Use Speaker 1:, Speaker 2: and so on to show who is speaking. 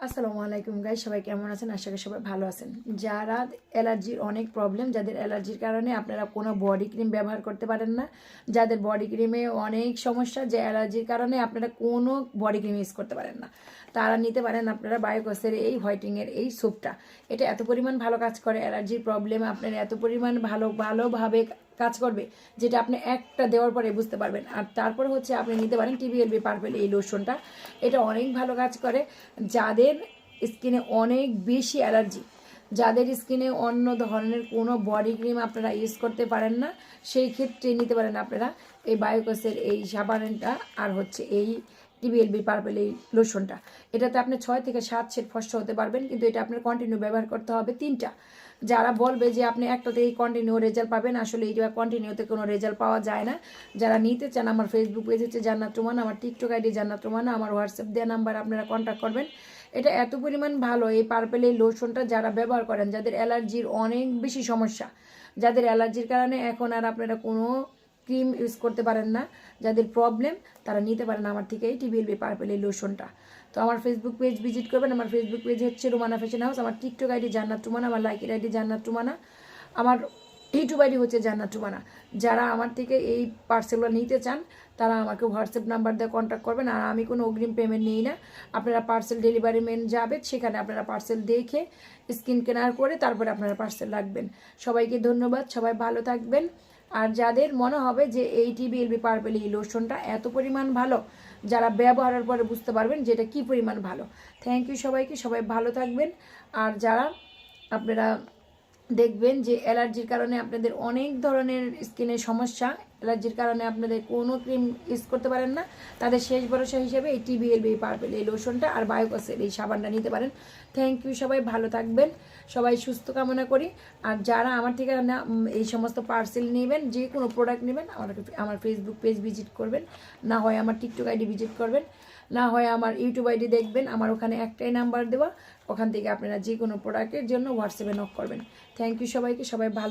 Speaker 1: আসসালামু আলাইকুম গাইস, সবাই কেমন আছেন? আশা করি সবাই ভালো আছেন। যারা অ্যালার্জির অনেক প্রবলেম, যাদের অ্যালার্জির কারণে আপনারা কোনো বডি ক্রিম ব্যবহার করতে পারেন না, যাদের বডি ক্রিমে অনেক সমস্যা, যে অ্যালার্জির কারণে আপনারা কোনো বডি ক্রিম ইউজ করতে পারেন না, তারা নিতে পারেন আপনারা বায়োকসের এই হোয়াইটিংয়ের এই সোপটা। এটা এত পরিমাণ ভালো কাজ করে, অ্যালার্জির প্রবলেম আপনার এত পরিমাণ ভালোভাবে কাজ করবে, যেটা আপনি একটা দেওয়ার পরে বুঝতে পারবেন। আর তারপরে হচ্ছে আপনি নিতে পারেন টিবিএলবি পার্পেল এই লোশনটা। এটা অনেক ভালো কাজ করে যাদের স্কিনে অনেক বেশি অ্যালার্জি, যাদের স্কিনে অন্য ধরনের কোনো বডি ক্রিম আপনারা ইউজ করতে পারেন না, সেই ক্ষেত্রে নিতে পারেন আপনারা এই বায়োকসের এই সাবানটা আর হচ্ছে এই টিবিএলবি পার্পেল এই লোশনটা। এটাতে আপনি 6 থেকে 7 সেট ফর্সা হতে পারবেন, কিন্তু এটা আপনার কন্টিনিউ ব্যবহার করতে হবে 3টা। যারা বলবে যে আপনি একটাতেই কন্টিনিউ রেজাল্ট পাবেন, আসলে এইটা কন্টিনিউতে কোনো রেজাল্ট পাওয়া যায় না। যারা নিতে চান, আমার ফেসবুক পেজ হচ্ছে জান্নাত রুমানা, আমার টিকটক আইডি জান্নাত রুমানা, আমার হোয়াটসঅ্যাপ দেওয়া নাম্বার আপনারা কন্ট্যাক্ট করবেন। এটা এত পরিমাণ ভালো এই পার্পেল এই লোশনটা, যারা ব্যবহার করেন, যাদের অ্যালার্জির অনেক বেশি সমস্যা, যাদের অ্যালার্জির কারণে এখন আর আপনারা কোনো ক্রিম ইউজ করতে পারেন না, যাদের প্রবলেম, তারা নিতে পারেন আমার থেকে এই টিবিএলবি পার্পেল এই লোশনটা। তো আমার ফেসবুক পেজ ভিজিট করবেন। আমার ফেসবুক পেজ হচ্ছে রুমানা ফ্যাশন হাউস, আমার টিকটক আইডি জান্নাত রুমানা, আমার লাইকের আইডি জান্নাত রুমানা, আমার ইউটিউব আইডি হচ্ছে জান্নাত রুমানা। যারা আমার থেকে এই পার্সেলগুলো নিতে চান, তারা আমাকে হোয়াটসঅ্যাপ নাম্বার দিয়ে কন্ট্যাক্ট করবেন। আর আমি কোনো অগ্রিম পেমেন্ট নিই না, আপনারা পার্সেল ডেলিভারি ম্যান যাবে, সেখানে আপনারা পার্সেল দেখে স্ক্রিন কেনার করে তারপরে আপনারা পার্সেল রাখবেন। সবাইকে ধন্যবাদ, সবাই ভালো থাকবেন। আর যাদের মনে হবে যে এই টিবিএলবি পার্পেল এই লোশনটা এত পরিমাণ ভালো, যারা ব্যবহারের পরে বুঝতে পারবেন যে এটা কী পরিমাণ ভালো। থ্যাংক ইউ সবাইকে, সবাই ভালো থাকবেন। আর যারা আপনারা দেখবেন যে অ্যালার্জির কারণে আপনাদের অনেক ধরনের স্কিনের সমস্যা, অ্যালার্জির কারণে আপনাদের কোনো ক্রিম ইউজ করতে পারেন না, তাদের শেষ ভরসা হিসেবে এই টিবিএলবি পার্পেল এই লোশনটা আর বায়োকসের এই সাবানটা নিতে পারেন। থ্যাংক ইউ, সবাই ভালো থাকবেন, সবাই সুস্থ কামনা করি। আর যারা আমার থেকে এই সমস্ত পার্সেল নেবেন, যে কোনো প্রোডাক্ট নেবেন, আমার ফেসবুক পেজ ভিজিট করবেন, না হয় আমার টিকটক আইডি ভিজিট করবেন, না হয় আমার ইউটিউব আইডি দেখবেন, আমার ওখানে একটাই নাম্বার দেওয়া, ওখান থেকে আপনারা যে কোনো প্রোডাক্টের জন্য হোয়াটসঅ্যাপে নক করবেন। থ্যাংক ইউ সবাইকে, সবাই ভালো।